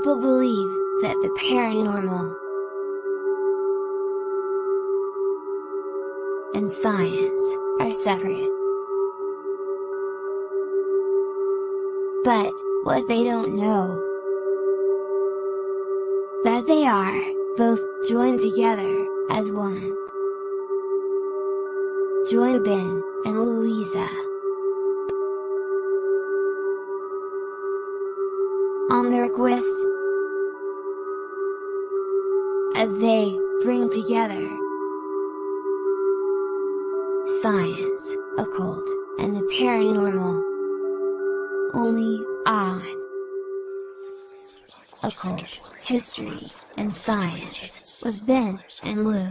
people believe that the paranormal and science are separate. But what they don't know, that they are both joined together as one. Join Ben and Louisa on their quest as they bring together science, occult, and the paranormal, only on Occult, History, and Science with Ben and Lou.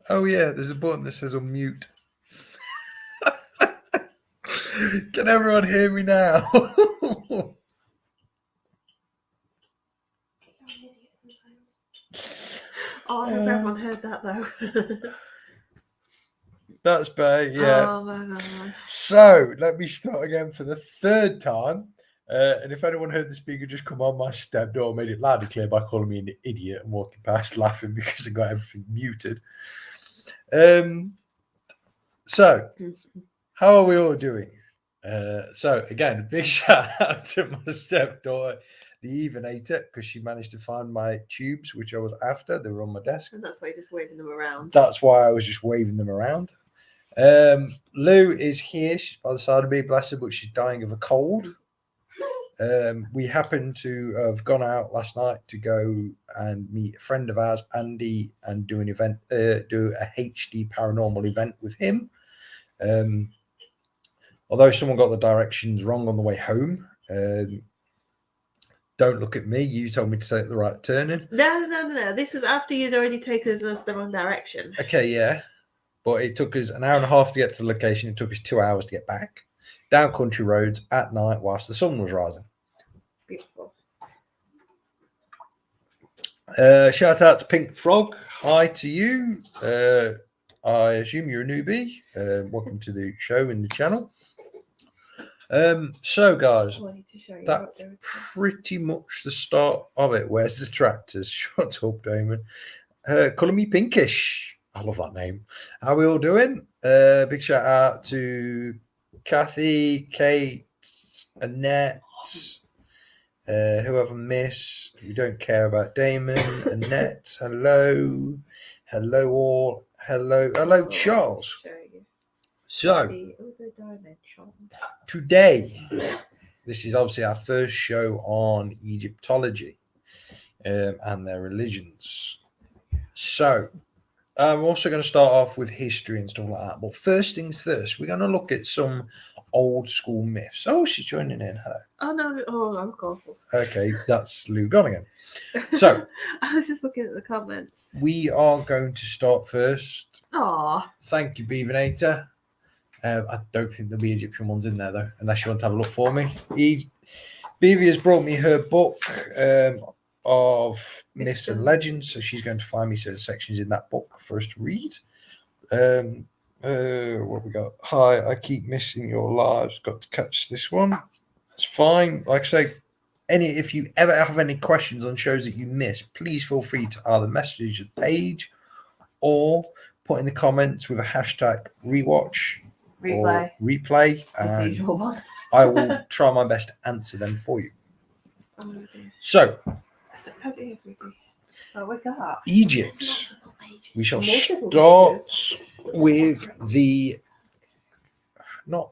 Oh yeah, there's a button that says unmute. Can everyone hear me now? Oh, I hope everyone heard that though. That's better, yeah. Oh my god. So let me start again for the third time. And if anyone heard the speaker just come on my stepdaughter, made it loud and clear by calling me an idiot and walking past laughing because I got everything muted. So how are we all doing? So again, big shout out to my stepdaughter, the Evenator, because she managed to find my tubes, which I was after. They were on my desk. And that's why you're just waving them around. That's why I was just waving them around. Lou is here. She's by the side of me, bless her, but she's dying of a cold. We happened to have gone out last night to go and meet a friend of ours, Andy, and do an event, do a HD paranormal event with him. Although someone got the directions wrong on the way home. Don't look at me. You told me to take the right turning. No. This was after you'd already taken us the wrong direction. Okay, yeah. But it took us an hour and a half to get to the location. It took us 2 hours to get back. Down country roads at night whilst the sun was rising. Beautiful. Shout out to Pink Frog. Hi to you. I assume you're a newbie. Welcome to the show and the channel. So guys, that's pretty much the start of it. Where's the tractors? Shut up, Damon. Colour me pinkish. I love that name. How are we all doing? Big shout out to Kathy, Kate, Annette, whoever missed. We don't care about Damon. Annette, hello. Hello all. Hello Charles. So today this is obviously our first show on Egyptology and their religions. So I'm also going to start off with history and stuff like that. But first things first, we're going to look at some old school myths. Oh, she's joining in. Hello. Oh no! Oh, I'm awful. Okay, that's Lou gone again. So I was just looking at the comments. we are going to start first. Aw. Thank you, Beavinator. I don't think there'll be Egyptian ones in there though, unless you want to have a look for me. Beavy has brought me her book of myths and legends, so she's going to find me certain sections in that book for us to read. What have we got? Hi, I keep missing your lives. Got to catch this one. That's fine. Like I say, if you ever have any questions on shows that you miss, please feel free to either message the page or put in the comments with a hashtag rewatch or replay, and I will try my best to answer them for you. So, Egypt. We shall start with the not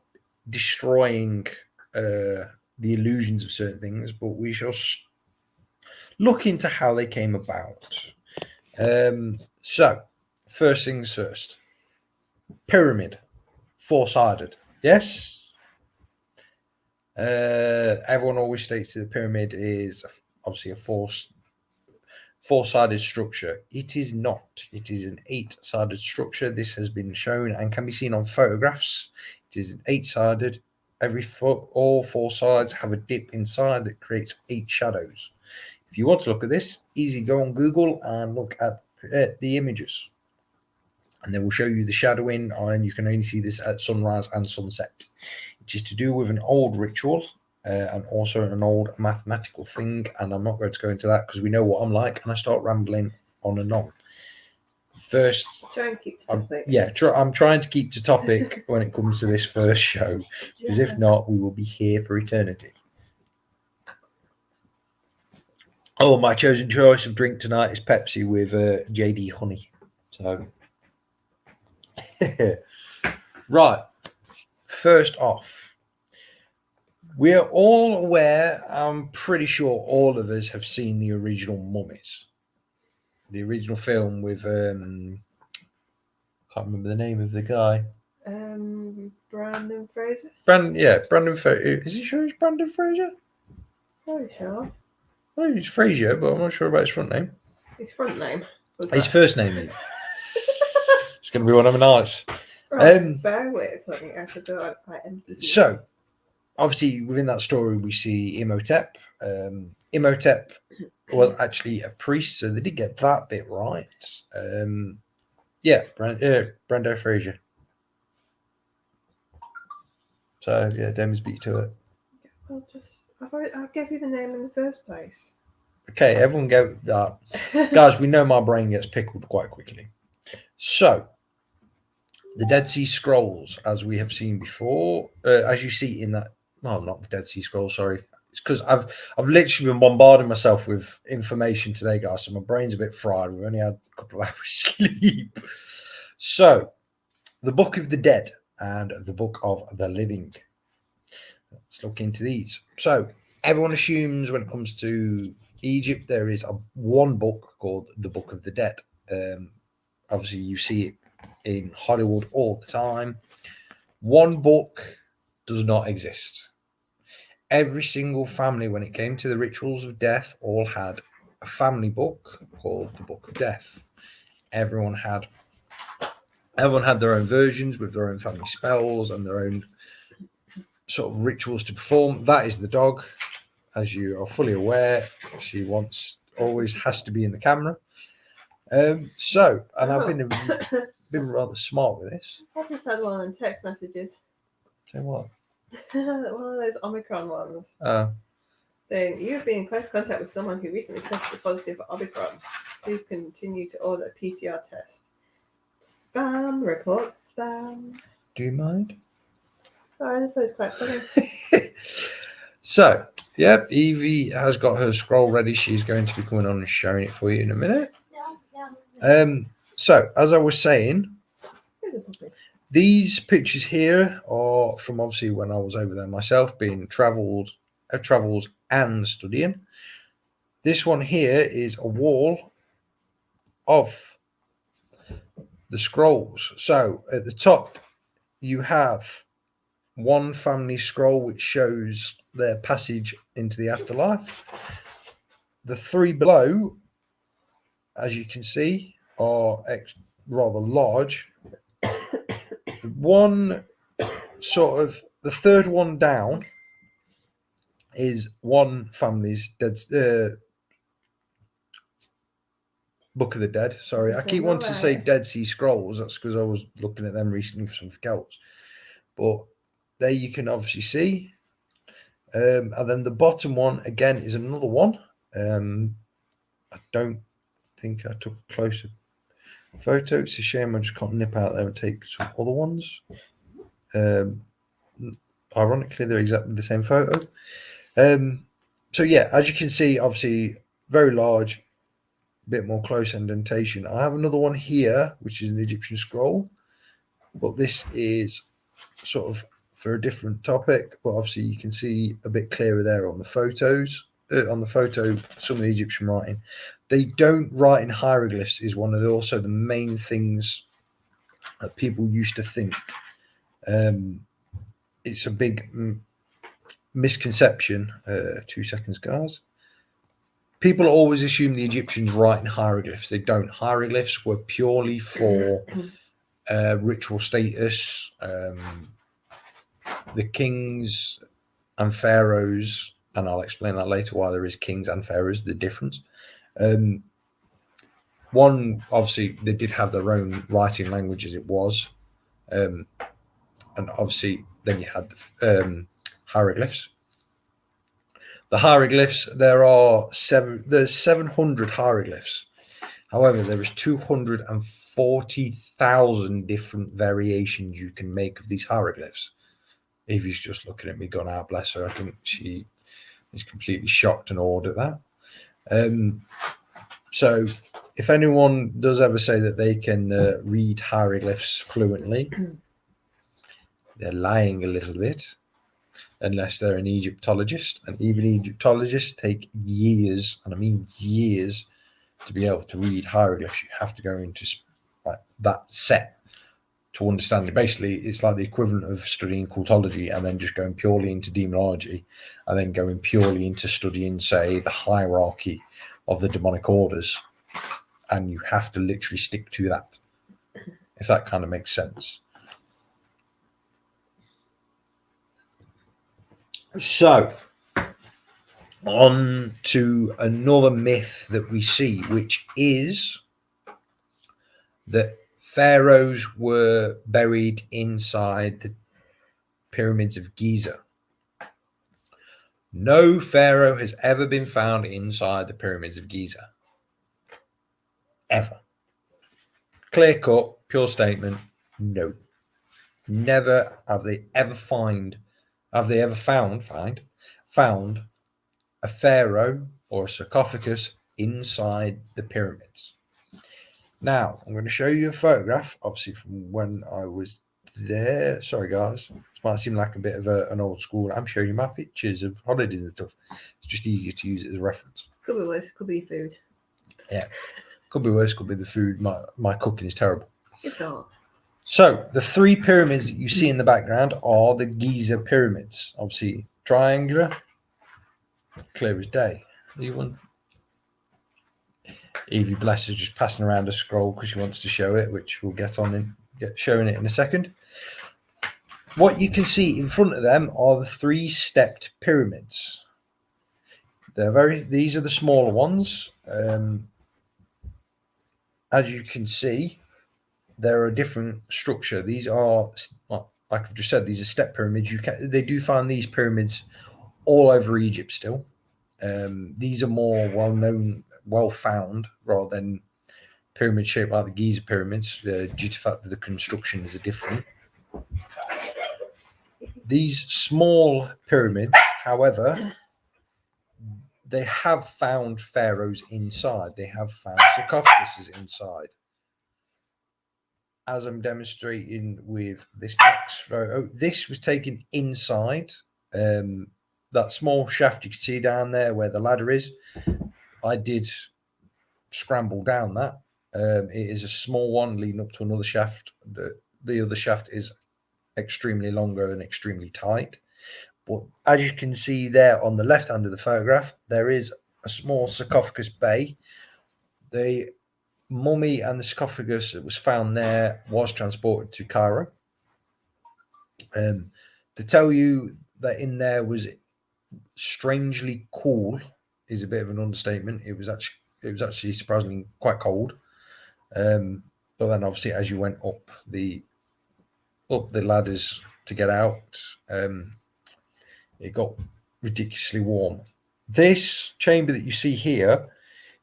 destroying the illusions of certain things, but we shall look into how they came about. So, first things first. Pyramid, four-sided. Yes. Everyone always states that the pyramid is obviously a four-sided structure. It is not. It is an eight-sided structure. This has been shown and can be seen on photographs. It is an eight-sided. All four sides have a dip inside that creates 8 shadows. If you want to look at this, easy, go on Google and look at the images, and they will show you the shadowing, and you can only see this at sunrise and sunset. It is to do with an old ritual and also an old mathematical thing, and I'm not going to go into that because we know what I'm like, and I start rambling on and on. First, try and keep to topic. I'm trying to keep to topic when it comes to this first show, because if not, we will be here for eternity. Oh, my chosen choice of drink tonight is Pepsi with JD honey. So, right. First off, we're all aware, I'm pretty sure all of us have seen the original Mummies. The original film with, can't remember the name of the guy. Brandon Fraser? Brandon Fraser. Is he sure it's Brandon Fraser? Very sure. Oh, he's Fraser, but I'm not sure about his front name. His front name? His first name, maybe. It's going to be one of the nights. Right, bear with me. I should go out quite empty. So, obviously, within that story, we see Imhotep. Imhotep was actually a priest, so they did get that bit right. Brando Fraser. So, yeah, Demis beat to it. I gave you the name in the first place. Okay, everyone go that. Guys, we know my brain gets pickled quite quickly. So, the Dead Sea Scrolls, as we have seen before, as you see in that, well, not the Dead Sea Scrolls, sorry. It's because I've literally been bombarding myself with information today, guys, so my brain's a bit fried. We've only had a couple of hours sleep. So, the Book of the Dead and the Book of the Living. Let's look into these. So, everyone assumes when it comes to Egypt, there is one book called the Book of the Dead. Obviously, you see it in Hollywood all the time. One book does not exist. Every single family, when it came to the rituals of death, all had a family book called the Book of Death. Everyone had their own versions with their own family spells and their own sort of rituals to perform. That is the dog, as you are fully aware. She always has to be in the camera. I've been rather smart with this. I just had one of them text messages. Say what? One of those Omicron ones. Saying, you've been in close contact with someone who recently tested positive for Omicron. Please continue to order a PCR test. Spam, report spam. Do you mind? Sorry, this is quite funny. So, yep, Evie has got her scroll ready. She's going to be coming on and showing it for you in a minute. So, as I was saying, these pictures here are from obviously when I was over there myself, being travelled travels and studying. This one here is a wall of the scrolls. So at the top, you have one family scroll which shows their passage into the afterlife. The three below, as you can see, are rather large. One sort of the third one down is one family's dead Book of the Dead. Sorry, I keep wanting to say Dead Sea Scrolls. That's because I was looking at them recently for something else. But there you can obviously see. And then the bottom one again is another one. I don't think I took a closer photo. It's a shame I just can't nip out there and take some other ones. Ironically, they're exactly the same photo. So yeah, as you can see, obviously very large, a bit more close indentation. I have another one here, which is an Egyptian scroll, but this is sort of for a different topic. But obviously, you can see a bit clearer there on the photos. On the photo, some of the Egyptian writing, they don't write in hieroglyphs. Is one of the main things that people used to think. It's a big misconception. 2 seconds, guys. People always assume the Egyptians write in hieroglyphs. They don't. Hieroglyphs were purely for ritual status. The kings and pharaohs, and I'll explain that later why there is kings and pharaohs, the difference. One, obviously, they did have their own writing language as it was. And obviously, then you had the hieroglyphs. The hieroglyphs, there's 700 hieroglyphs. However, there is 240,000 different variations you can make of these hieroglyphs. Evie's just looking at me, gone out, bless her. I think she is completely shocked and awed at that. So if anyone does ever say that they can read hieroglyphs fluently, they're lying a little bit. Unless they're an Egyptologist, and even Egyptologists take years, and I mean years, to be able to read hieroglyphs. You have to go into that set to understand it. Basically, it's like the equivalent of studying occultology and then just going purely into demonology, and then going purely into studying, say, the hierarchy of the demonic orders, and you have to literally stick to that, if that kind of makes sense. So, on to another myth that we see, which is that pharaohs were buried inside the pyramids of Giza. No pharaoh has ever been found inside the pyramids of Giza. Ever. Clear cut, pure statement, no. Never have they ever found a pharaoh or a sarcophagus inside the pyramids. Now, I'm going to show you a photograph, obviously from when I was there. Sorry, guys. This might seem like a bit of an old school. I'm showing you my pictures of holidays and stuff. It's just easier to use it as a reference. Could be worse. Could be food. Yeah. Could be worse. Could be the food. My cooking is terrible. It's not. So, the three pyramids that you see in the background are the Giza pyramids. Obviously, triangular. Clear as day. Evie Bless is just passing around a scroll because she wants to show it, which we'll get showing it in a second. What you can see in front of them are the three-stepped pyramids. These are the smaller ones. As you can see, they're a different structure. These are, like I've just said, these are step pyramids. They do find these pyramids all over Egypt still. These are more well-known, well-found, rather than pyramids shaped like the Giza pyramids, due to the fact that the construction is different. These small pyramids, however, they have found pharaohs inside. They have found sarcophaguses inside. As I'm demonstrating with this next photo, this was taken inside the that small shaft you can see down there where the ladder is, I did scramble down that. It is a small one leading up to another shaft. The other shaft is extremely longer and extremely tight. But as you can see there on the left hand of the photograph, there is a small sarcophagus bay. The mummy and the sarcophagus that was found there was transported to Cairo. To tell you that in there was strangely cool is a bit of an understatement. It was actually surprisingly quite cold. But then obviously as you went up the ladders to get out, it got ridiculously warm. This chamber that you see here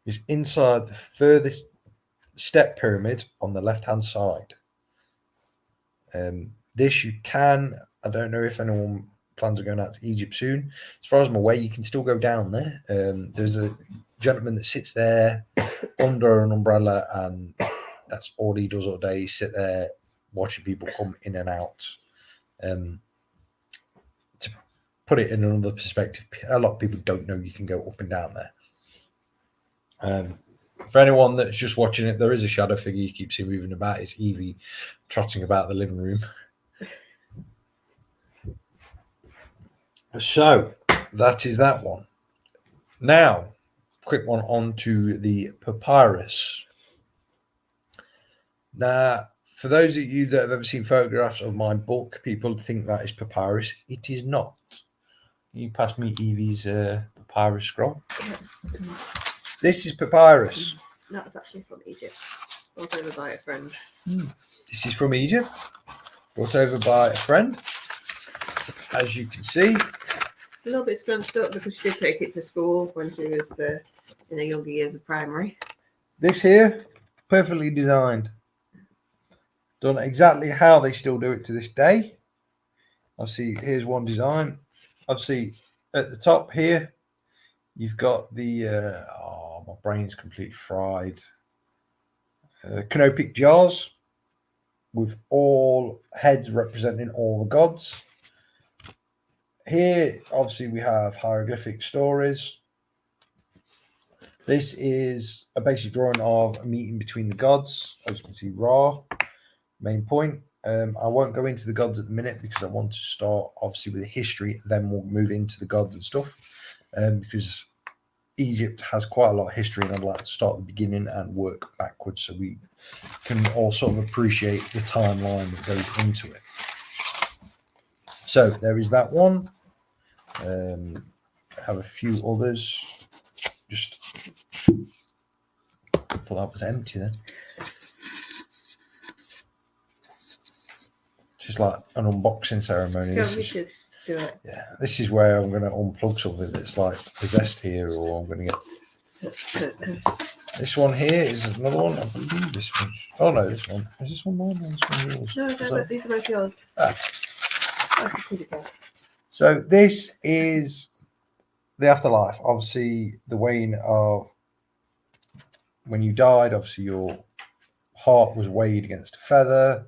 is inside the furthest step pyramid on the left hand side. This you can, I don't know if anyone plans on going out to Egypt soon. As far as I'm aware, you can still go down there. There's a gentleman that sits there under an umbrella, and that's all he does all day. He sit there watching people come in and out. To put it in another perspective, a lot of people don't know you can go up and down there. For anyone that's just watching it, there is a shadow figure you keep seeing moving about. It's Evie trotting about the living room. So that is that one. Now, quick one on to the papyrus. Now, for those of you that have ever seen photographs of my book, people think that is papyrus. It is not. You pass me Evie's papyrus scroll. This is papyrus. That's actually from Egypt. Brought over by a friend. This is from Egypt. Brought over by a friend. As you can see. It's a little bit scrunched up because she did take it to school when she was in her younger years of primary. This here, perfectly designed. Done exactly how they still do it to this day. Obviously, here's one design. Obviously, at the top here, you've got the, my brain's completely fried. Canopic jars with all heads representing all the gods. Here, obviously, we have hieroglyphic stories. This is a basic drawing of a meeting between the gods. As you can see, Ra, main point. I won't go into the gods at the minute because I want to start, obviously, with the history. Then we'll move into the gods and stuff. Because Egypt has quite a lot of history, and I'd like to start at the beginning and work backwards so we can all sort of appreciate the timeline that goes into it. So there is that one. I have a few others. Just thought that was empty then. Just like an unboxing ceremony. We should do it. Yeah, this is where I'm going to unplug something that's like possessed here, or I'm going to get. This one here is another one. I believe this one. Oh no, this one. Is this one mine? Or this one yours? No, but these are both yours. That's a pretty good. So this is the afterlife. Obviously, the weighing of when you died. Obviously, your heart was weighed against a feather.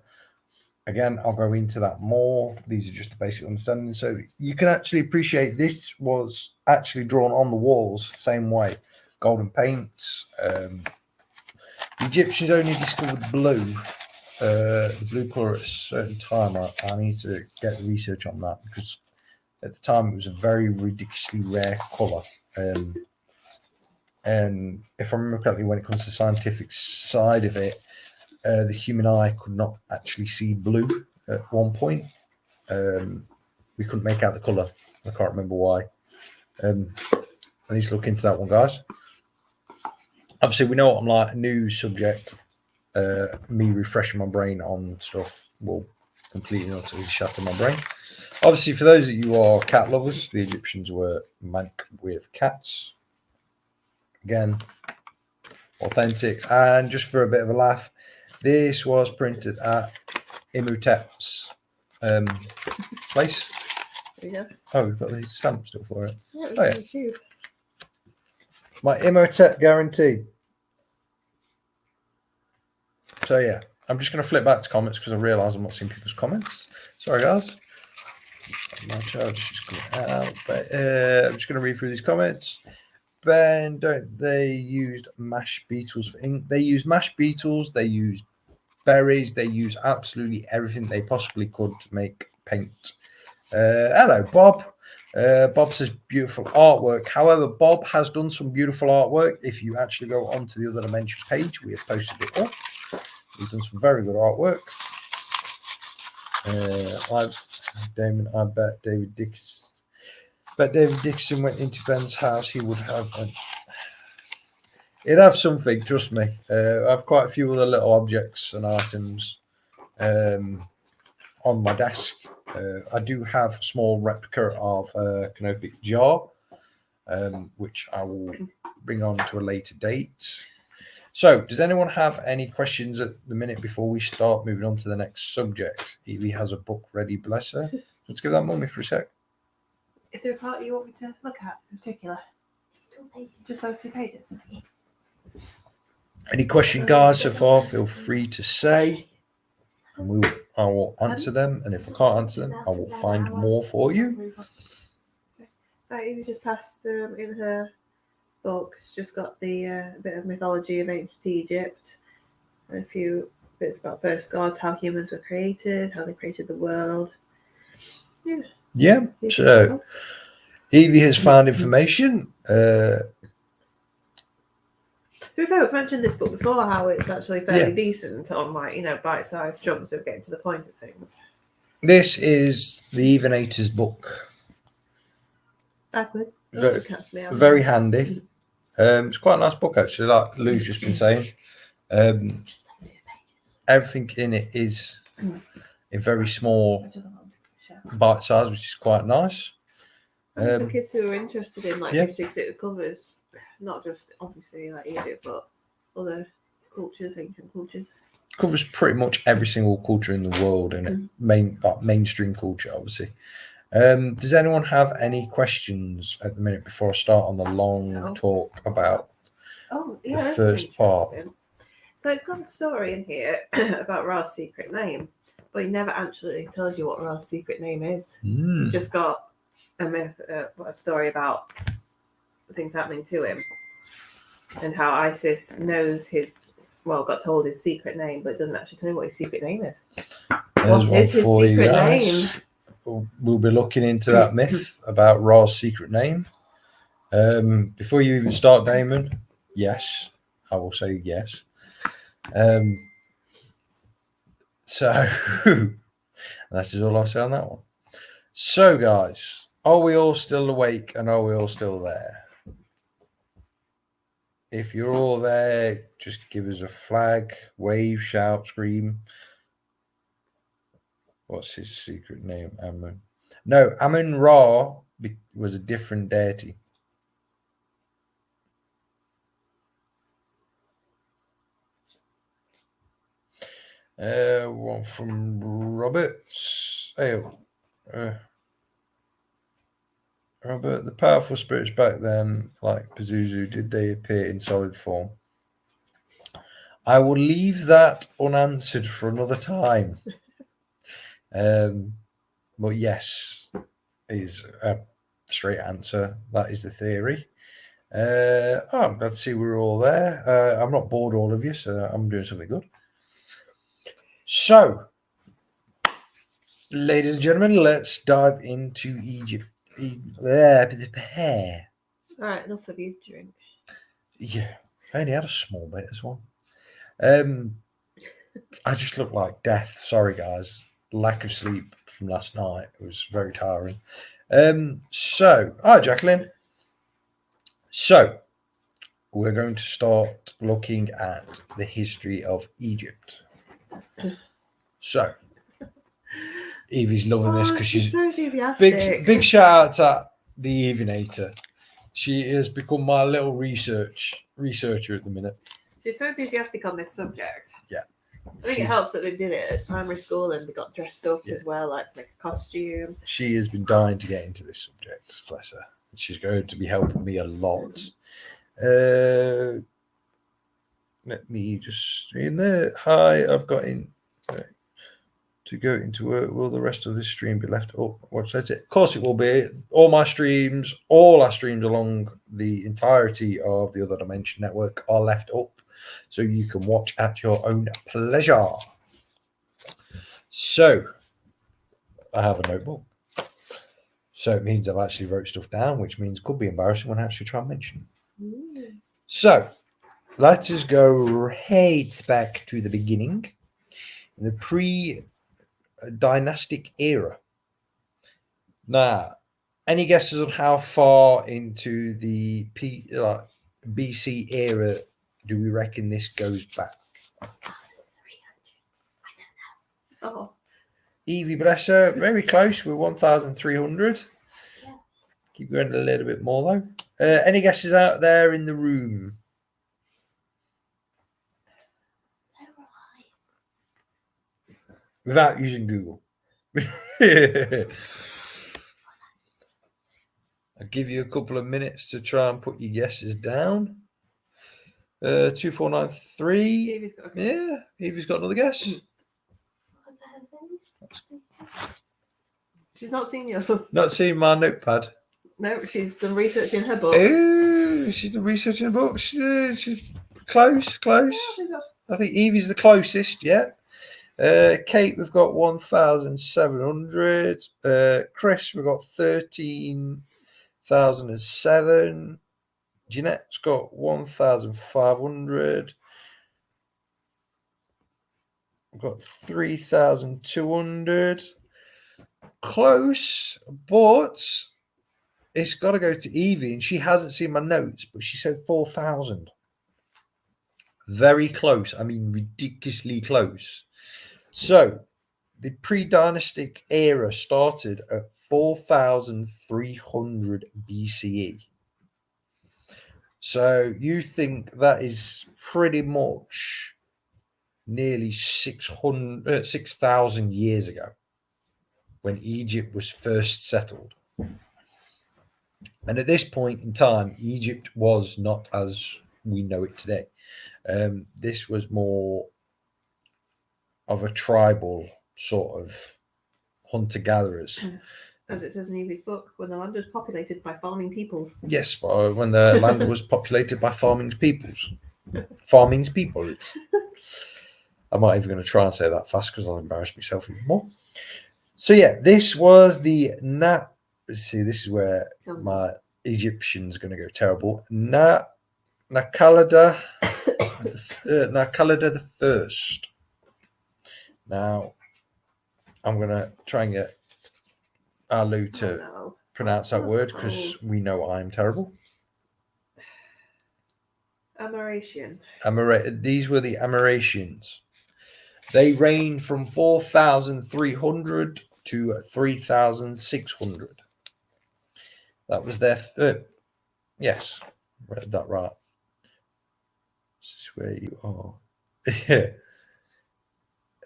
Again, I'll go into that more. These are just the basic understanding. So you can actually appreciate this was actually drawn on the walls same way. Golden paints. The Egyptians only discovered blue, the blue colour at a certain time. I need to get the research on that because at the time it was a very ridiculously rare colour. And if I remember correctly, when it comes to the scientific side of it, the human eye could not actually see blue at one point. We couldn't make out the colour. I can't remember why. I need to look into that one, guys. Obviously, we know what I'm like. A new subject, me refreshing my brain on stuff will completely and utterly shatter my brain. Obviously, for those of you who are cat lovers, the Egyptians were mank with cats. Again, authentic. And just for a bit of a laugh, this was printed at Imhotep's place. There you go. Oh, we've got the stamp still for it. Yeah, it Oh, was yeah. you. My Imhotep guarantee. So yeah, I'm just going to flip back to comments because I realise I'm not seeing people's comments. Sorry, guys. My child is just coming out. But I'm just going to read through these comments. Ben, don't they used mashed beetles for ink? They use mashed beetles. They use berries. They use absolutely everything they possibly could to make paint. Hello, Bob. Bob says beautiful artwork. However, Bob has done some beautiful artwork. If you actually go onto the Other Dimension page, we have posted it up. He's done some very good artwork. Damon, I bet David Dixon went into Ben's house. He would have he'd have something, trust me. I have quite a few other little objects and items on my desk. I do have a small replica of a canopic jar, which I will bring on to a later date. So, does anyone have any questions at the minute before we start moving on to the next subject? Evie has a book ready, bless her. Let's give that mummy for a sec. Is there a part you want me to look at in particular? Just those 2 pages. Any question, guys, so far, feel free to say. And I will answer them. And if I can't answer them, I will find more for you. Evie just passed in her book. She's just got the bit of mythology of ancient Egypt. And a few bits about first gods, how humans were created, how they created the world. Yeah. So Evie has found information. We've mentioned this book before, how it's actually fairly decent on, like, bite-sized chunks of getting to the point of things. This is the Evenator's book. Backwards. Very handy. It's quite a nice book, actually, like Lou's just been saying. Everything in it is in very small bite size, which is quite nice. For kids who are interested in history, because it covers not just obviously like Egypt, but other cultures, ancient cultures. Covers pretty much every single culture in the world, and mainstream culture, obviously. Does anyone have any questions at the minute before I start on the long talk about the first part? So it's got a story in here about Ra's secret name, but he never actually tells you what Ra's secret name is. He's just got a myth, a story about things happening to him, and how Isis knows got told his secret name, but doesn't actually tell you what his secret name is. What is his secret name? We'll be looking into that myth about Ra's secret name. Before you even start, Damon, yes, I will say yes. So that is all I'll say on that one. So, guys, are we all still awake and are we all still there? If you're all there, just give us a flag, wave, shout, scream. What's his secret name? Amun. No, Amun-Ra was a different deity. One from Robert. Robert, the powerful spirits back then, like Pazuzu, did they appear in solid form? I will leave that unanswered for another time. But yes, is a straight answer. That is the theory. I'm glad to see we're all there. I'm not bored, all of you, so I'm doing something good. So, ladies and gentlemen, let's dive into Egypt. All right, enough of you drink. Yeah, I only had a small bit as well. I just look like death. Sorry, guys. Lack of sleep from last night. It was very tiring. Hi, Jacqueline. So, we're going to start looking at the history of Egypt. So, Evie's loving this because she's so enthusiastic. Big shout out to the Evenator. She has become my little researcher at the minute. She's so enthusiastic on this subject. Yeah. I think it helps that they did it at primary school and they got dressed up as well, like to make a costume. She has been dying to get into this subject, bless her. She's going to be helping me a lot. Let me just in there. Hi, I've got in. to go into work. Will the rest of the stream be left up? Watch that. Of course, it will be. All our streams along the entirety of the Other Dimension Network are left up, so you can watch at your own pleasure. So, I have a notebook. So it means I've actually wrote stuff down, which means it could be embarrassing when I actually try and mention it. So, let us go right back to the beginning, the pre-dynastic era. Now, any guesses on how far into the BC era do we reckon this goes back? Oh, Evie, bless her, very close. We're 1,300. Yeah. Keep going a little bit more though. Any guesses out there in the room? Without using Google. I'll give you a couple of minutes to try and put your guesses down. 2493. Evie's got a guess. Yeah, Evie's got another guess. She's not seen yours. Not seen my notepad. No, she's done research in her book. Oh, she's done research in her book. She's close. Yeah, I think Evie's the closest, yeah. Kate, we've got 1,700. Chris, we've got 13,007. Jeanette's got 1,500. We've got 3,200. Close, but it's got to go to Evie, and she hasn't seen my notes, but she said 4,000. Very close. I mean, ridiculously close. So, the pre-dynastic era started at 4,300 BCE. So, you think that is pretty much nearly 6,000 years ago when Egypt was first settled. And at this point in time, Egypt was not as we know it today. This was more of a tribal sort of hunter-gatherers. As it says in Evie's book, when the land was populated by farming peoples. Yes, when the land was populated by farming peoples. Farming peoples. I'm not even going to try and say that fast because I'll embarrass myself even more. So yeah, this was the this is where my Egyptian's going to go terrible. Nakalada the First. Now, I'm going to try and get Alu to pronounce that word because we know I'm terrible. Amerasian. These were the Amerasians. They reigned from 4,300 to 3,600. That was their yes, read that right. This is where you are.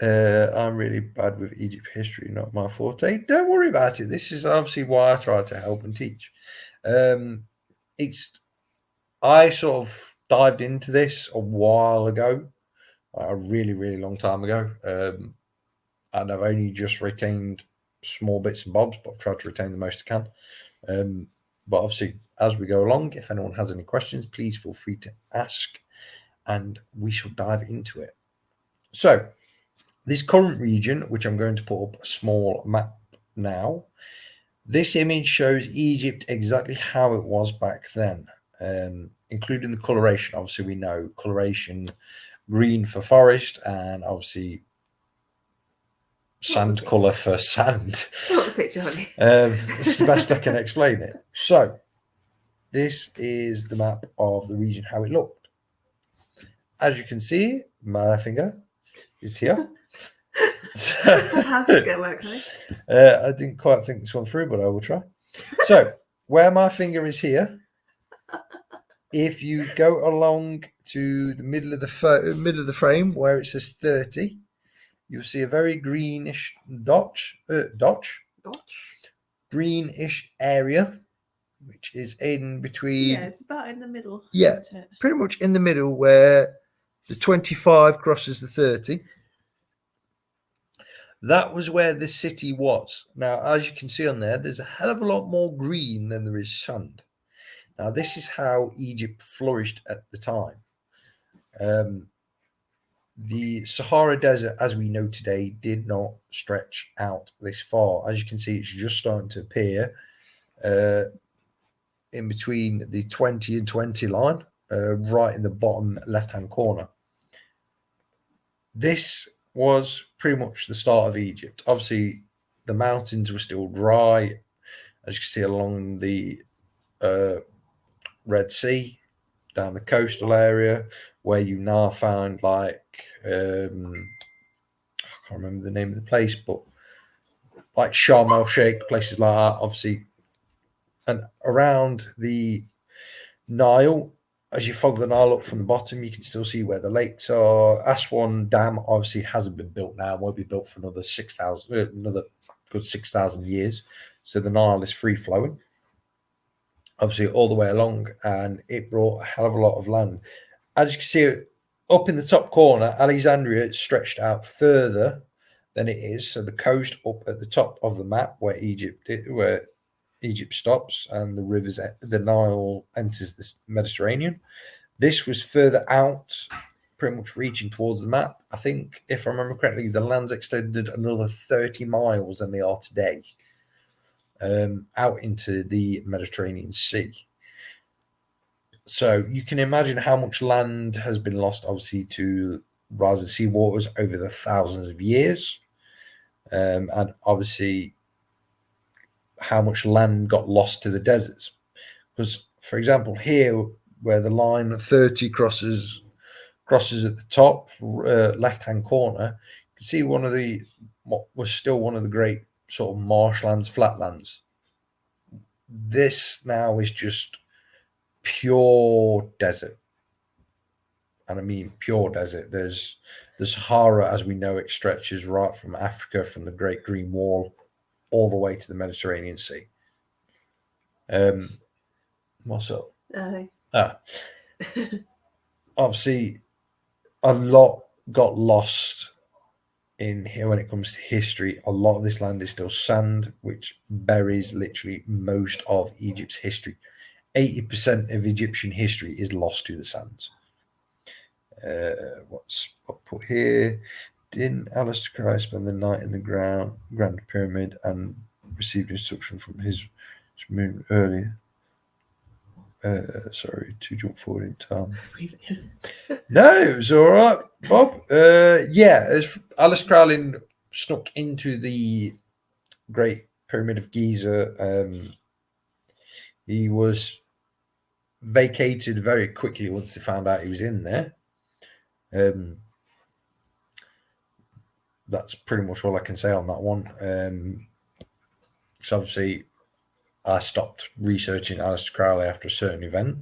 I'm really bad with Egypt history, not my forte. Don't worry about it. This is obviously why I try to help and teach. I sort of dived into this a while ago, a really, really long time ago. And I've only just retained small bits and bobs, but I've tried to retain the most I can. But obviously, as we go along, if anyone has any questions, please feel free to ask, and we shall dive into it. So, this current region, which I'm going to put up a small map now, this image shows Egypt exactly how it was back then, including the coloration. Obviously, we know coloration, green for forest, and obviously sand colour for sand. Put the picture, honey. It's the best I can explain it. So, this is the map of the region, how it looked. As you can see, my finger is here. How's this going to work, honey? I didn't quite think this one through, but I will try. So, where my finger is here, if you go along to the middle of the frame where it says 30, you'll see a very greenish greenish area, which is in between. Yeah, it's about in the middle. Yeah, pretty much in the middle where the 25 crosses the 30. That was where the city was. Now, as you can see on there, there's a hell of a lot more green than there is sand. Now, this is how Egypt flourished at the time. The Sahara Desert, as we know today, did not stretch out this far. As you can see, it's just starting to appear in between the 20 and 20 line, right in the bottom left-hand corner. This was pretty much the start of Egypt. Obviously, the mountains were still dry, as you can see along the Red Sea, down the coastal area, where you now found like I can't remember the name of the place, but like Sharm el Sheikh, places like that, obviously. And around the Nile, as you follow the Nile up from the bottom, you can still see where the lakes are. Aswan Dam obviously hasn't been built now; won't be built for another another good 6,000 years. So the Nile is free flowing, obviously all the way along, and it brought a hell of a lot of land. As you can see, up in the top corner, Alexandria stretched out further than it is. So the coast up at the top of the map, where Egypt stops and the Nile enters the Mediterranean. This was further out, pretty much reaching towards the map. I think, if I remember correctly, the land's extended another 30 miles than they are today, out into the Mediterranean Sea. So you can imagine how much land has been lost, obviously, to rising sea waters over the thousands of years. And obviously, how much land got lost to the deserts. Because, for example, here, where the line 30 crosses at the top left-hand corner, you can see what was still one of the great sort of marshlands, flatlands. This now is just pure desert. And I mean pure desert. There's the Sahara, as we know it, stretches right from Africa, from the Great Green Wall, all the way to the Mediterranean Sea. What's up? Obviously, a lot got lost in here when it comes to history. A lot of this land is still sand, which buries literally most of Egypt's history. 80% of Egyptian history is lost to the sands. What's put here? Didn't Aleister Crowley spend the night in the Grand Pyramid and received instruction from his moon earlier? Sorry to jump forward in time. No, it was all right, Bob. Yeah, as Aleister Crowley snuck into the Great Pyramid of Giza, he was vacated very quickly once they found out he was in there. That's pretty much all I can say on that one. So obviously, I stopped researching Aleister Crowley after a certain event.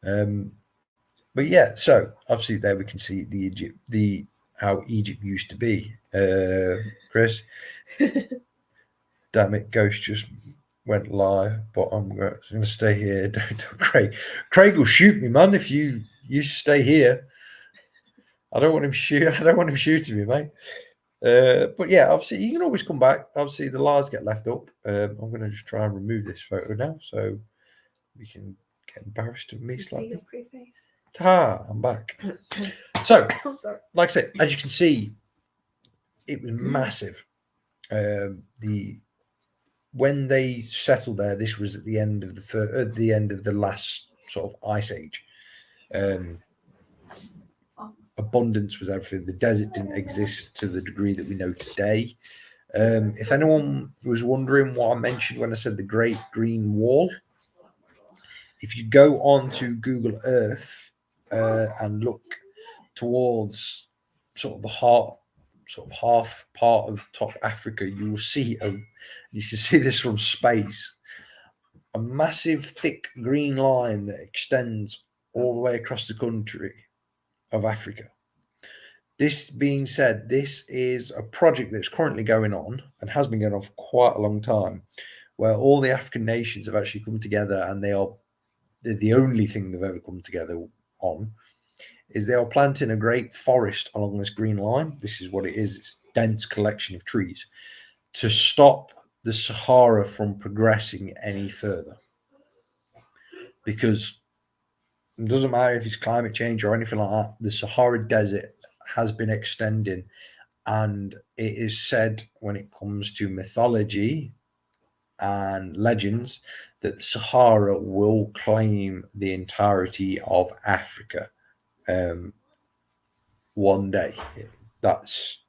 But yeah, so obviously there we can see how Egypt used to be. Chris, damn it, Ghost just went live, but I'm going to stay here. Don't Craig. Craig will shoot me, man. If you stay here, I don't want him shooting me, mate. But yeah, obviously you can always come back. Obviously the lives get left up. I'm going to just try and remove this photo now, so we can get embarrassed of me slightly. See your pretty face. Ta! I'm back. So, like I said, as you can see, it was massive. When they settled there, this was at the end of the last sort of ice age. Abundance was everything. The desert didn't exist to the degree that we know today. If anyone was wondering what I mentioned when I said the Great Green Wall, if you go on to Google Earth and look towards sort of the half part of top Africa, you will see you can see this from space, a massive thick green line that extends all the way across the country of Africa. This being said, this is a project that's currently going on and has been going on for quite a long time, where all the African nations have actually come together, and they're the only thing they've ever come together on is they are planting a great forest along this green line. This is what it is. It's dense collection of trees to stop the Sahara from progressing any further. Because it doesn't matter if it's climate change or anything like that, the Sahara Desert has been extending, and it is said when it comes to mythology and legends that the Sahara will claim the entirety of Africa one day. That's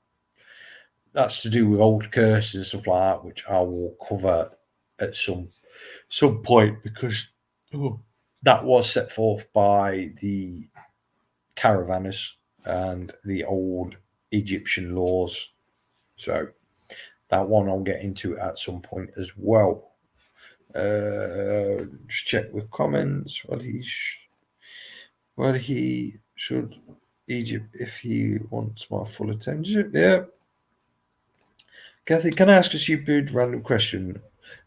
to do with old curses and stuff like that, which I will cover at some point, because that was set forth by the caravanners and the old Egyptian laws. So that one I'll get into at some point as well. Just check with comments what he should Egypt if he wants my full attention. Yeah. Kathy, can I ask a stupid random question?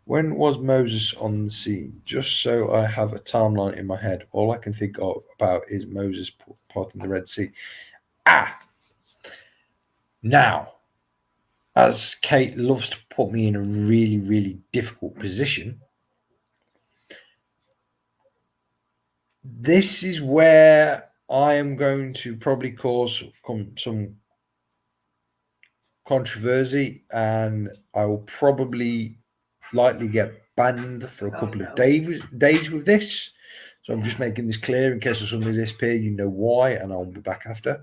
When was Moses on the scene? Just so I have a timeline in my head. All I can think about is Moses parting the Red Sea. Now, as Kate loves to put me in a really, really difficult position, this is where I am going to probably cause some controversy, and I will probably likely get banned for a couple of days with this. So I'm just making this clear in case of somebody disappear, you know why, and I'll be back after.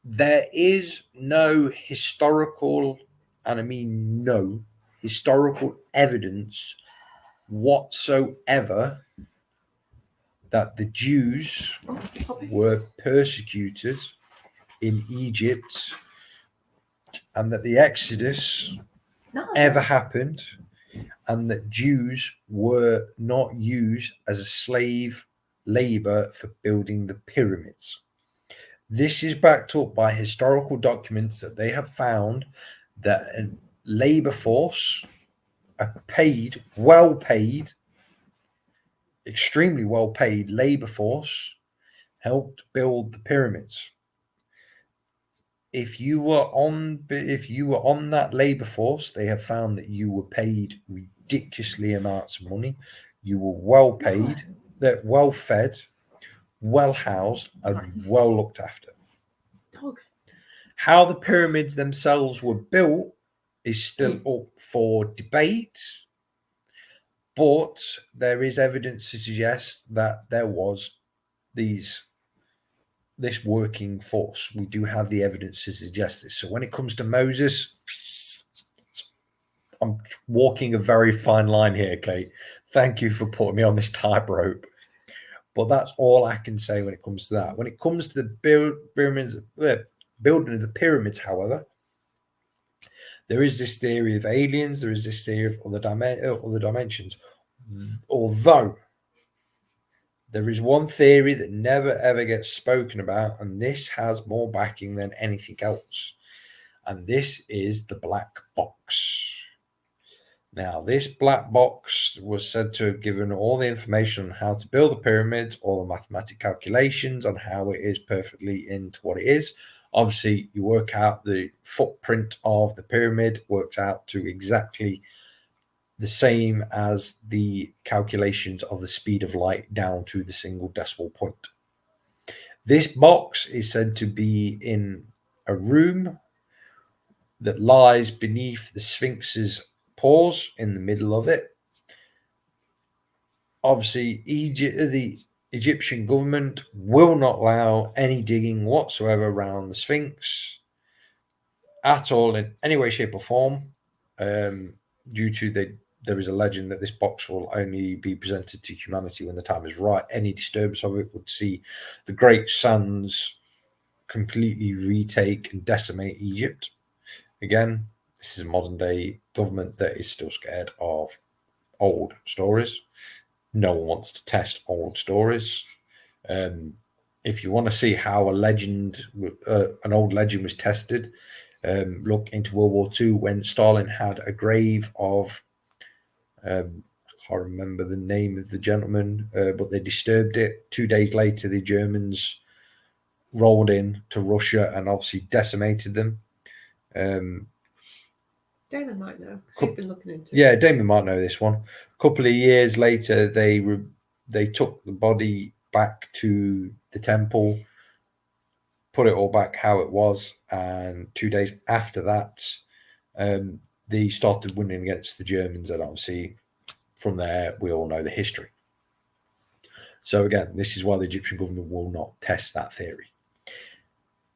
There is no historical, and I mean no historical evidence whatsoever that the Jews were persecuted in Egypt and that the Exodus ever happened, and that Jews were not used as a slave labor for building the pyramids. This is backed up by historical documents that they have found that a labor force, a well paid, extremely well paid labor force, helped build the pyramids. If you were on that labor force, they have found that you were paid ridiculously amounts of money. You were well paid, that well fed, well housed, and well looked after. How the pyramids themselves were built is still up for debate, but there is evidence to suggest that there was this working force. We do have the evidence to suggest this. So when it comes to Moses, I'm walking a very fine line here, Kate. Thank you for putting me on this tightrope. But that's all I can say when it comes to that. When it comes to the building of the pyramids, however, there is this theory of aliens. There is this theory of other dimensions. Although there is one theory that never ever gets spoken about, and this has more backing than anything else. And this is the black box. Now, this black box was said to have given all the information on how to build the pyramids, all the mathematical calculations on how it is perfectly into what it is. Obviously, you work out the footprint of the pyramid, works out to exactly the same as the calculations of the speed of light down to the single decimal point. This box is said to be in a room that lies beneath the Sphinx's paws in the middle of it. Obviously, the Egyptian government will not allow any digging whatsoever around the Sphinx at all in any way, shape, or form, due to there is a legend that this box will only be presented to humanity when the time is right. Any disturbance of it would see the great sands completely retake and decimate Egypt. Again, this is a modern day government that is still scared of old stories. No one wants to test old stories. If you want to see how an old legend was tested, look into World War II when Stalin had a grave of, I can't remember the name of the gentleman, but they disturbed it. 2 days later, the Germans rolled in to Russia and obviously decimated them. Damon might know. He's been looking into it. Yeah, Damon might know this one. A couple of years later, they took the body back to the temple, put it all back how it was, and 2 days after that, they started winning against the Germans, and obviously from there we all know the history. So again, this is why the Egyptian government will not test that theory.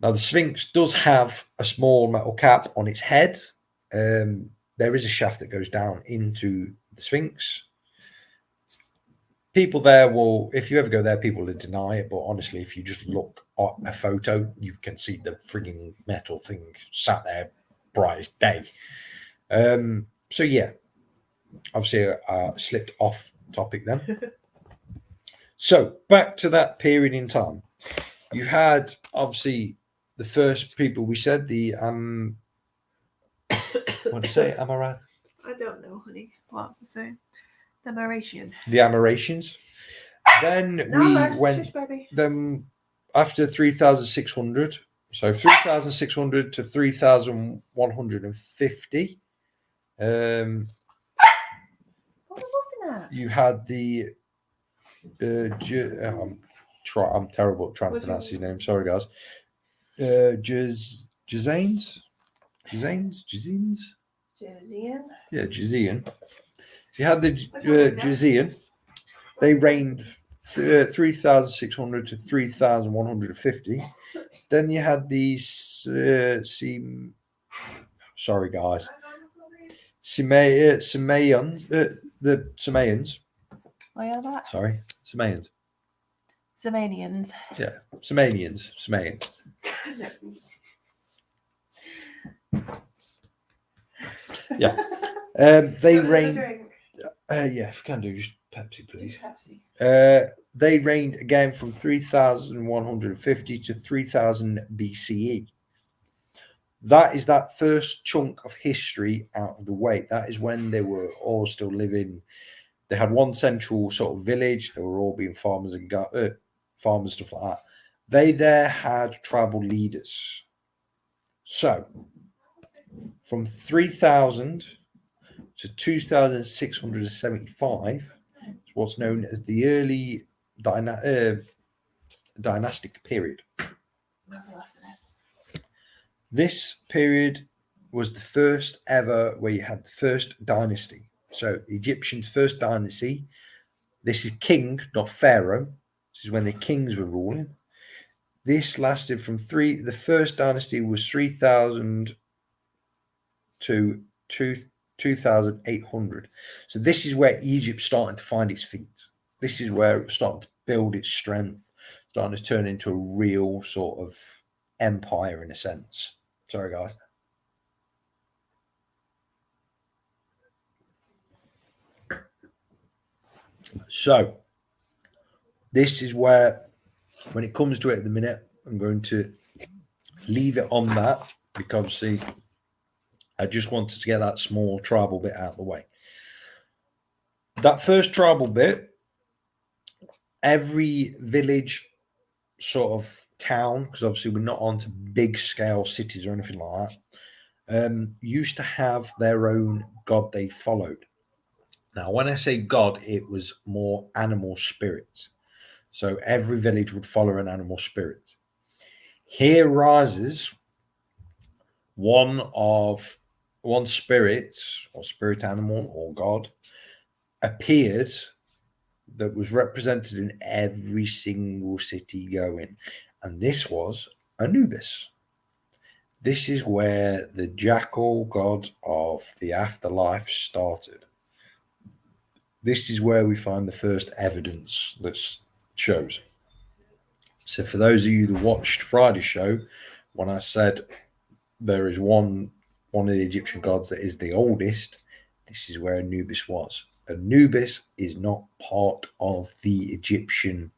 Now, the Sphinx does have a small metal cap on its head. There is a shaft that goes down into the Sphinx. People there will, if you ever go there, people will deny it. But honestly, if you just look at a photo, you can see the frigging metal thing sat there bright as day. So yeah, obviously slipped off topic then. So back to that period in time. You had obviously the first people we said, the what did you say? Am I right? I don't know, honey. What was it? The Mauritian. The Amarations. Then we went. Then after 3,600, so 3,600 to 3,150. What am I looking at? You had the. I'm terrible at trying to pronounce his name. Sorry, guys. Jazanes. Jazian. Yeah, Jazian. So you had the Jazian. They reigned 3,600 to 3,150. Then you had the sorry guys, Samayans, the Samayans. Oh yeah, that. Sorry, Samayans. Samanians. Yeah, Samayans. Yeah. They reigned. Yeah, if you can do, just Pepsi, please. Pepsi. They reigned again from 3,150 to 3,000 BCE. That is that first chunk of history out of the way. That is when they were all still living. They had one central sort of village. They were all being farmers and farmers, stuff like that. They there had tribal leaders. So, from 3,000 to 2,675, what's known as the early dynastic period. What's the last of that? This period was the first ever where you had the first dynasty. So the Egyptians' first dynasty. This is king, not pharaoh. This is when the kings were ruling. This lasted from the first dynasty was 3,000 to 2,800. So this is where Egypt's starting to find its feet. This is where it's starting to build its strength, starting to turn into a real sort of empire in a sense. Sorry, guys. So this is where, when it comes to it at the minute, I'm going to leave it on that because, see, I just wanted to get that small tribal bit out of the way. That first tribal bit, every village sort of town, because obviously we're not onto big scale cities or anything like that, used to have their own god they followed. Now, when I say god, it was more animal spirits. So every village would follow an animal spirit. Here rises one spirit or spirit animal or god appeared that was represented in every single city going. And this was Anubis. This is where the jackal god of the afterlife started. This is where we find the first evidence that shows. So for those of you that watched Friday's show, when I said there is one of the Egyptian gods that is the oldest, this is where Anubis was. Anubis is not part of the Egyptian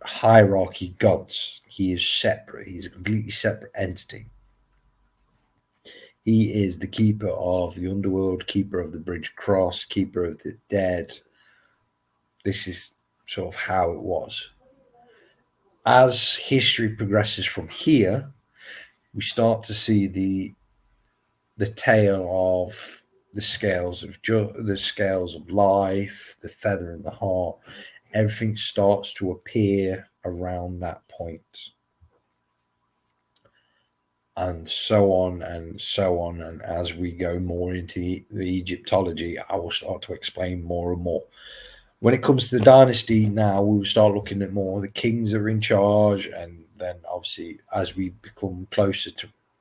hierarchy gods. He is separate. He's a completely separate entity. He is the keeper of the underworld, keeper of the bridge cross, keeper of the dead. This is sort of how it was. As history progresses from here, we start to see the tale of the scales of life, the feather in the heart. Everything starts to appear around that point, and so on and so on. And as we go more into the Egyptology, I will start to explain more and more. When it comes to the dynasty now, we'll start looking at more the kings are in charge, and then obviously as we become closer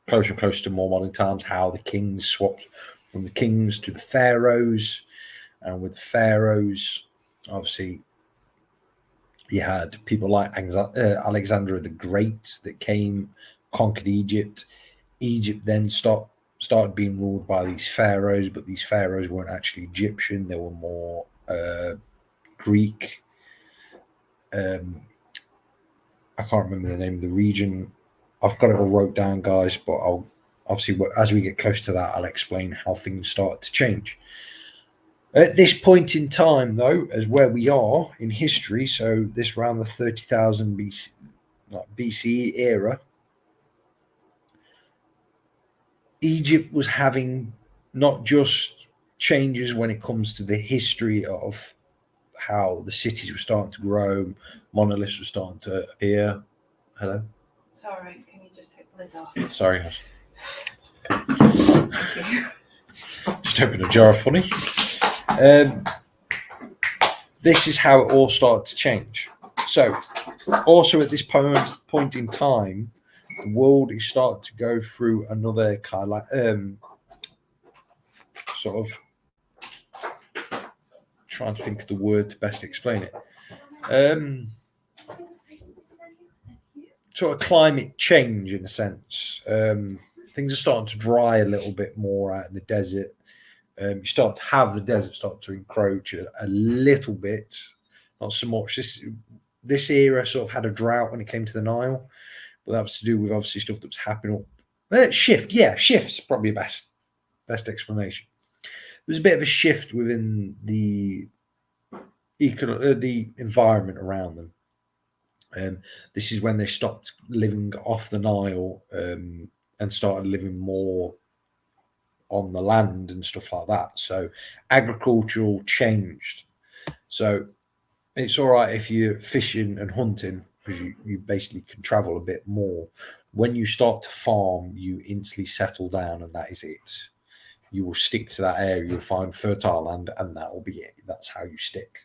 and closer to more modern times, how the kings swapped from the kings to the pharaohs, and with the pharaohs, obviously you had people like Alexander the Great that came, conquered Egypt. Egypt then started being ruled by these pharaohs, but these pharaohs weren't actually Egyptian. They were more Greek. I can't remember the name of the region. I've got it all wrote down, guys, but I'll obviously, as we get close to that, I'll explain how things start to change. At this point in time, though, as where we are in history, so this around the 30,000 BCE era, Egypt was having not just changes when it comes to the history of how the cities were starting to grow, monoliths were starting to appear. Hello? Sorry, can you just take the lid off? Sorry. Thank you. Just open a jar of funny. This is how it all started to change. So, also at this point in time, the world is starting to go through another kind of sort of trying to think of the word to best explain it. Sort of climate change in a sense. Things are starting to dry a little bit more out in the desert. You start to have the desert start to encroach a little bit, not so much. This era sort of had a drought when it came to the Nile, but that was to do with obviously stuff that was happening. Shift's probably the best explanation. There was a bit of a shift within the environment around them. This is when they stopped living off the Nile and started living more on the land and stuff like that. So agricultural changed. So it's all right if you're fishing and hunting because you basically can travel a bit more. When you start to farm, you instantly settle down and that is it. You will stick to that area, you'll find fertile land and that will be it. That's how you stick.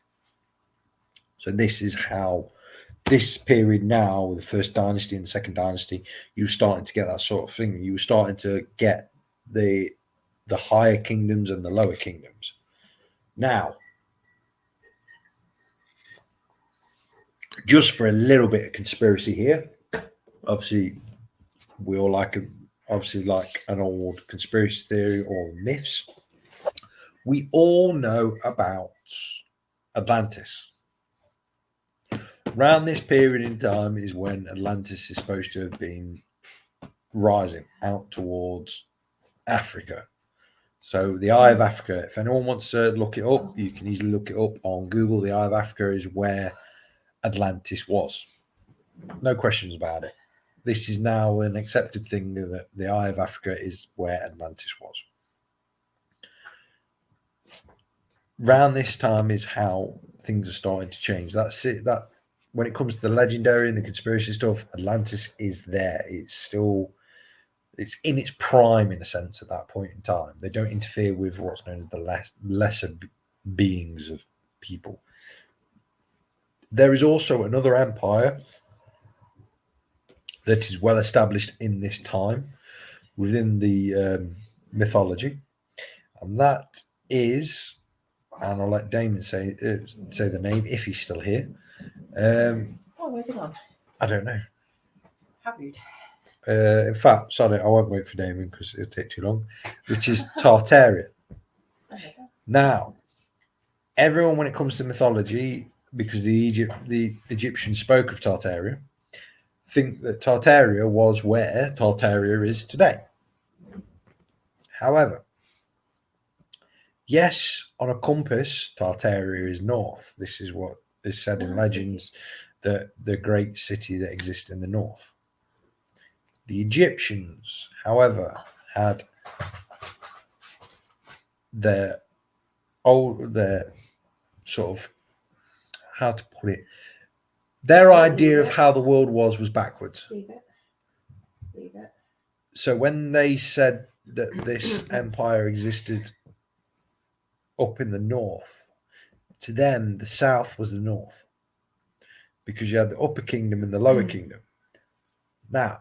So this is how this period now, with the first dynasty and the second dynasty, you were starting to get that sort of thing. You were starting to get the higher kingdoms and the lower kingdoms. Now, just for a little bit of conspiracy here, obviously we all like an old conspiracy theory or myths. We all know about Atlantis. Around this period in time is when Atlantis is supposed to have been rising out towards Africa. So the Eye of Africa, if anyone wants to look it up, you can easily look it up on Google. The Eye of Africa is where Atlantis was. No questions about it. This is now an accepted thing that the Eye of Africa is where Atlantis was. Around this time is how things are starting to change. That's it. That when it comes to the legendary and the conspiracy stuff, Atlantis is there. It's in its prime in a sense at that point in time. They don't interfere with what's known as the lesser beings of people. There is also another empire that is well established in this time within the mythology, and that is, and I'll let Damon say the name if he's still here. Where's he gone? I don't know. How rude. In fact, sorry, I won't wait for Damon because it'll take too long, which is Tartaria. Now, everyone, when it comes to mythology, because the Egyptians spoke of Tartaria, think that Tartaria was where Tartaria is today. However, yes, on a compass, Tartaria is north. This is what is said in legends, that the great city that exists in the north. The Egyptians, however, had their sort of, how to put it, their idea of how the world was backwards. Leave it. So when they said that this empire existed up in the north, to them the south was the north, because you had the upper kingdom and the lower kingdom. Now,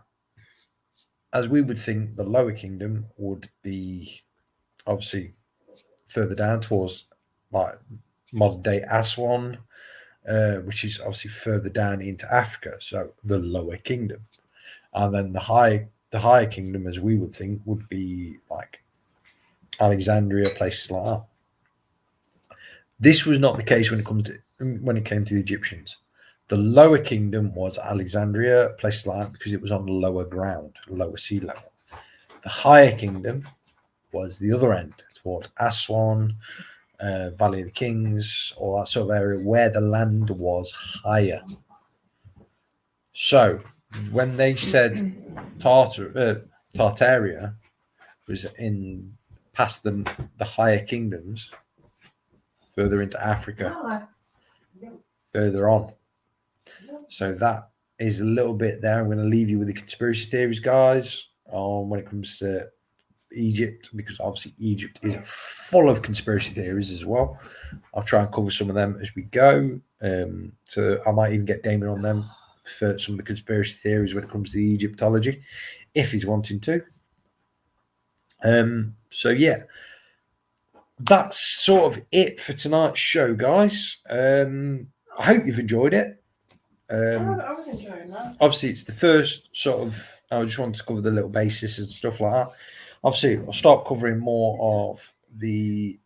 as we would think, the lower kingdom would be obviously further down towards like modern day Aswan, which is obviously further down into Africa, so the lower kingdom. And then the higher kingdom, as we would think, would be like Alexandria, places like that. This was not the case when it came to the Egyptians. The lower kingdom was Alexandria, places like that, because it was on the lower ground, lower sea level. The higher kingdom was the other end, toward Aswan, Valley of the Kings, all that sort of area where the land was higher. So when they said Tartaria was in past the higher kingdoms, further into Africa, further on. So that is a little bit there. I'm going to leave you with the conspiracy theories, guys, when it comes to Egypt, because obviously Egypt is full of conspiracy theories as well. I'll try and cover some of them as we go. So I might even get Damon on them for some of the conspiracy theories when it comes to Egyptology, if he's wanting to. So yeah, that's sort of it for tonight's show, guys. I hope you've enjoyed it. I was enjoying that. Obviously, it's the first sort of, I just wanted to cover the little basis and stuff like that. Obviously, I'll start covering more of the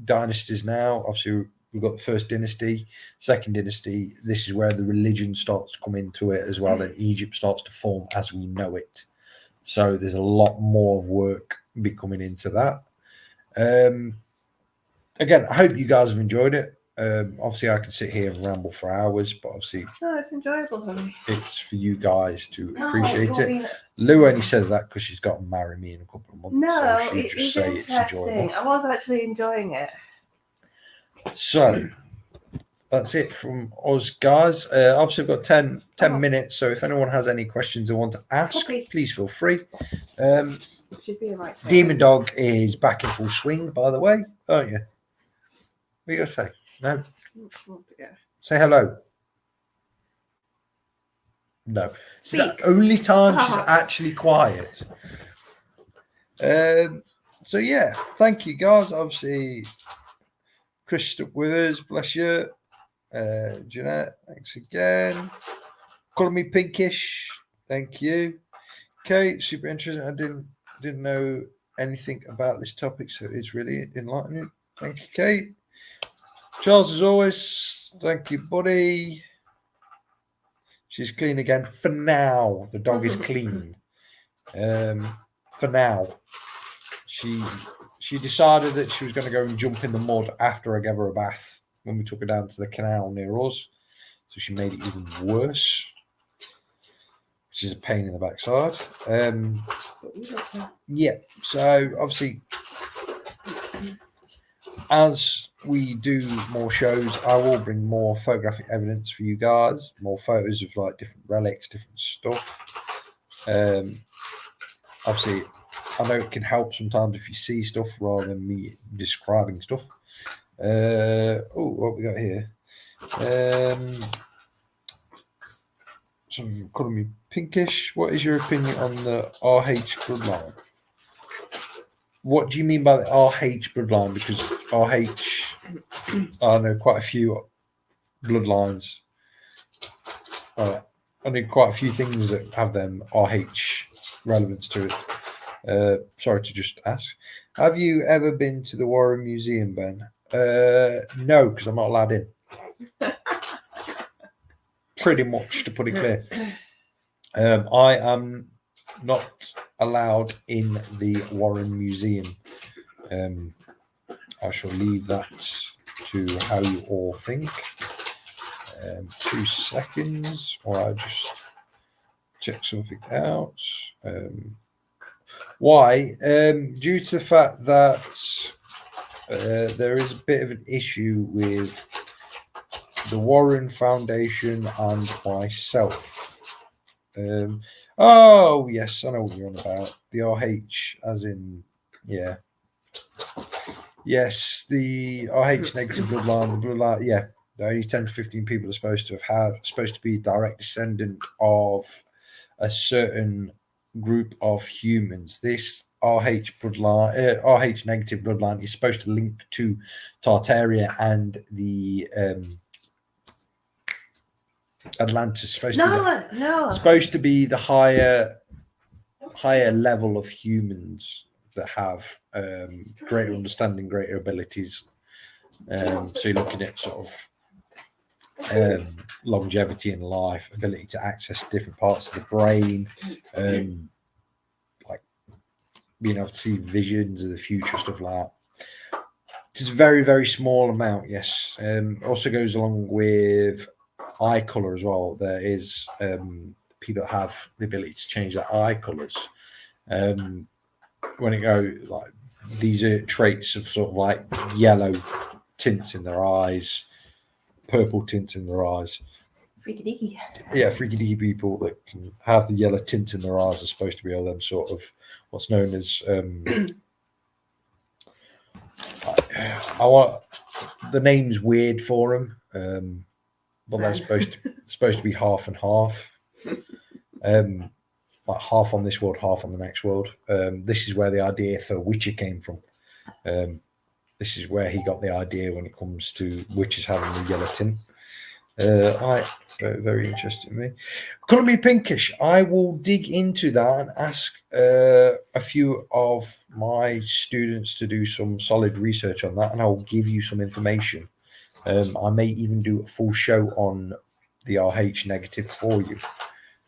dynasties now. Obviously, we've got the first dynasty, second dynasty. This is where the religion starts to come into it as well, and Egypt starts to form as we know it. So there's a lot more of work be coming into that. Again, I hope you guys have enjoyed it. Obviously, I can sit here and ramble for hours, but obviously, No, it's enjoyable, honey. it's for you guys to appreciate it. Lou only says that because she's got to marry me in a couple of months. No, so it is interesting. I was actually enjoying it. So that's it from us, guys. Obviously, I've got 10 minutes, so if anyone has any questions they want to ask, please feel free. Should be a right time. Demon Dog is back in full swing, by the way, aren't you? What are you going to say? No? Say hello. No. It's the only time she's actually quiet. So, yeah, thank you, guys. Obviously, Chris stuck with us. Bless you. Jeanette, thanks again. Calling me pinkish. Thank you. Kate, super interesting. I didn't know anything about this topic, so it's really enlightening. Thank you, Kate. Charles, as always, thank you, buddy. She's clean again. For now, the dog is clean. For now. She decided that she was going to go and jump in the mud after I gave her a bath when we took her down to the canal near us. So she made it even worse, which is a pain in the backside. Yeah, so obviously, as we do more shows, I will bring more photographic evidence for you guys, more photos of like different relics, different stuff. Obviously, I know it can help sometimes if you see stuff rather than me describing stuff. What we got here? Some calling me pinkish. What is your opinion on the RH bloodline? What do you mean by the RH bloodline? Because RH, I know quite a few bloodlines. I know quite a few things that have them RH relevance to it. Sorry to just ask. Have you ever been to the Warren Museum, Ben? No, because I'm not allowed in. Pretty much, to put it clear. I am not allowed in the Warren Museum. I shall leave that to how you all think. 2 seconds, or I just check something out. Why? Due to the fact that there is a bit of an issue with the Warren Foundation and myself. Oh, yes, I know what you're on about. The RH, as in, yeah. Yes, the RH negative bloodline, the bloodline, yeah. Only 10 to 15 people are supposed to be direct descendant of a certain group of humans. This RH bloodline, RH negative bloodline is supposed to link to Tartaria and the Atlantis. Supposed to be the higher level of humans that have greater understanding, greater abilities. So you're looking at sort of longevity in life, ability to access different parts of the brain, like being able to see visions of the future, stuff like that. It's a very, very small amount, yes. Also goes along with eye color as well. There is people that have the ability to change their eye colors. When it goes like these are traits of sort of like yellow tints in their eyes, purple tints in their eyes. Freaky deaky. Yeah, freaky deaky people that can have the yellow tint in their eyes are supposed to be all them sort of what's known as I want the name's weird for them, but they're supposed to be half and half, like half on this world, half on the next world. This is where the idea for Witcher came from. This is where he got the idea when it comes to witches having the yellow tint. So very interesting to me. Colour Me Pinkish. I will dig into that and ask a few of my students to do some solid research on that, and I'll give you some information. I may even do a full show on the RH negative for you.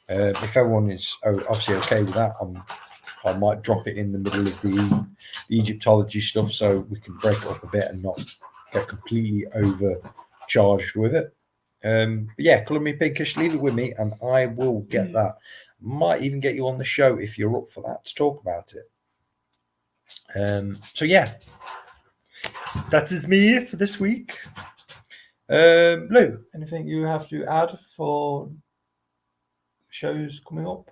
If everyone is obviously okay with that, I might drop it in the middle of the Egyptology stuff so we can break it up a bit and not get completely overcharged with it. But yeah, Colour Me Pinkish, leave it with me and I will get that. Might even get you on the show if you're up for that to talk about it. So yeah, that is me for this week. Lou, anything you have to add for shows coming up?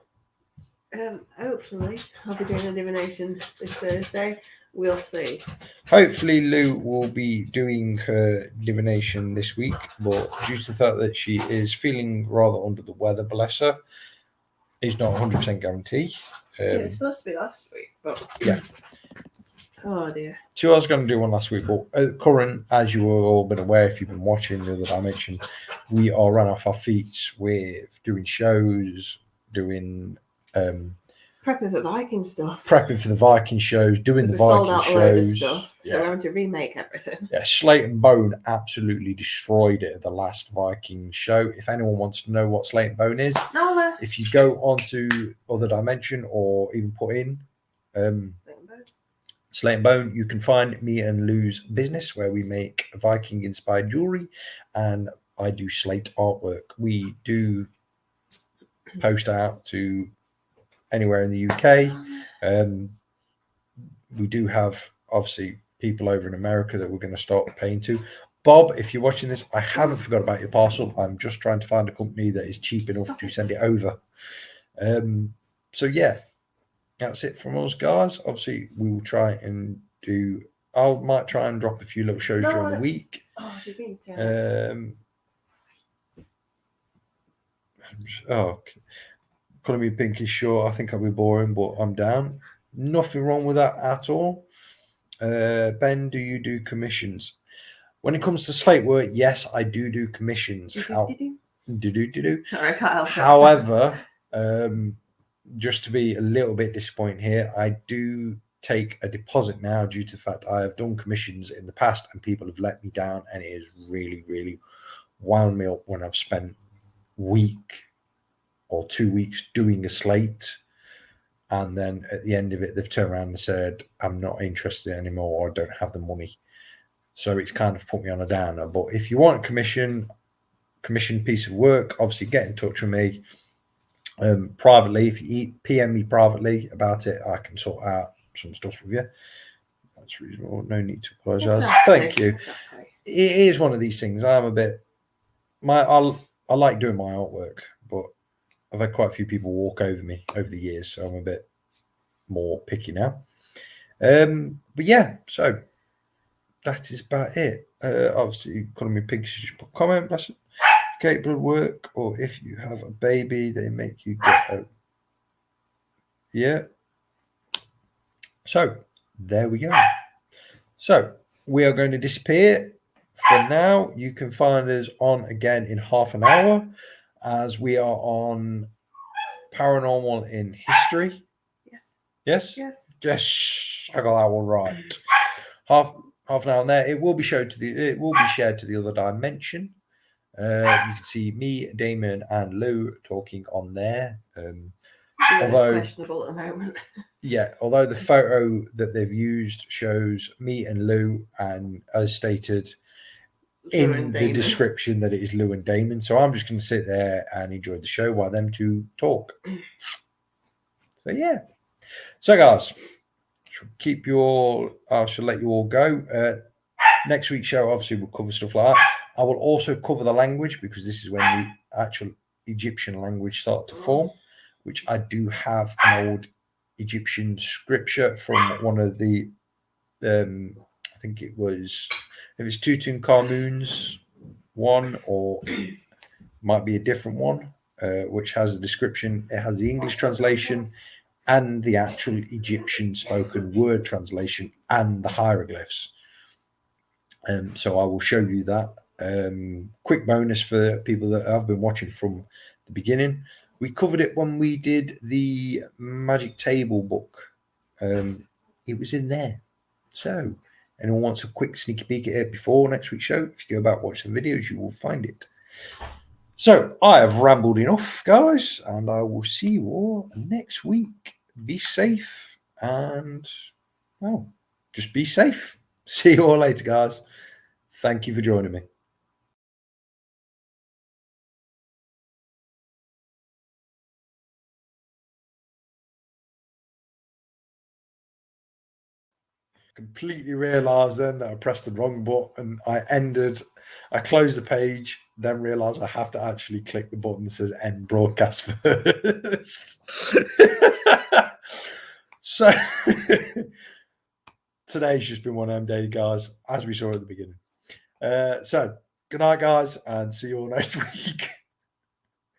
Hopefully I'll be doing a divination this Thursday. We'll see. Hopefully Lou will be doing her divination this week, but due to the fact that she is feeling rather under the weather, bless her, is not 100% guarantee. It was supposed to be last week, but yeah. Oh dear. She was going to do one last week, but at current, as you have all been aware, if you've been watching the other dimension, we are run off our feet with doing shows, doing prepping for Viking stuff. Prepping for the Viking shows, doing the Viking sold out shows. A load of stuff, so we're having to remake everything. Yeah, Slate and Bone absolutely destroyed it at the last Viking show. If anyone wants to know what Slate and Bone is, if you go onto Other Dimension or even put in Slate and Bone, you can find me and Lou's business where we make Viking inspired jewelry and I do slate artwork. We do post out to anywhere in the UK. We do have obviously people over in America that we're going to start paying to. Bob, if you're watching this, I haven't forgot about your parcel. I'm just trying to find a company that is cheap enough to send it over. So yeah, that's it from us, guys. Obviously, we will try and do. I might try and drop a few little shows during the week. Colour Me Pinkish, sure. I think I'll be boring, but I'm down. Nothing wrong with that at all. Ben, do you do commissions? When it comes to slate work, yes, I do commissions. However, just to be a little bit disappointing here, I do take a deposit now due to the fact I have done commissions in the past and people have let me down, and it has really, really wound me up when I've spent a week or 2 weeks doing a slate, and then at the end of it they've turned around and said I'm not interested anymore or I don't have the money. So it's kind of put me on a downer. But if you want a commission piece of work, obviously get in touch with me. privately. If you PM me privately about it, I can sort out some stuff with you. That's reasonable. No need to apologise. Exactly. Thank you. Exactly. It is one of these things. I'm a bit. I like doing my artwork, but I've had quite a few people walk over me over the years, so I'm a bit more picky now. But yeah, so that is about it. Obviously, calling me pink, just put comment, bless it. Okay, blood work, or if you have a baby, they make you get a. Yeah. So there we go. So we are going to disappear for now. You can find us on again in half an hour, as we are on Paranormal in History. Yes. Yes. Yes. Yes. I got that one right. Half an hour on there. It will be shared to the other dimension. You can see me, Damon, and Lou talking on there. Although it's questionable at the moment. Yeah, although the photo that they've used shows me and Lou, and as stated in the description that it is Lou and Damon. So I'm just going to sit there and enjoy the show while them two talk. So yeah. So guys, I shall let you all go. Next week's show, obviously, we'll cover stuff like that. I will also cover the language, because this is when the actual Egyptian language started to form, which I do have an old Egyptian scripture from one of the, I think it was, if it's Tutankhamun's one, or might be a different one, which has a description. It has the English translation and the actual Egyptian spoken word translation and the hieroglyphs. So I will show you that. Quick bonus for people that have been watching from the beginning. We covered it when we did the Magic Table book. It was in there. So anyone wants a quick sneaky peek at it before next week's show, if you go back, watch the videos, you will find it. So I have rambled enough, guys, and I will see you all next week. Be safe and, well, just be safe. See you all later, guys. Thank you for joining me. Completely realised then that I pressed the wrong button. I closed the page, then realised I have to actually click the button that says end broadcast first. So today's just been one of them days, guys, as we saw at the beginning. So good night, guys, and see you all next week.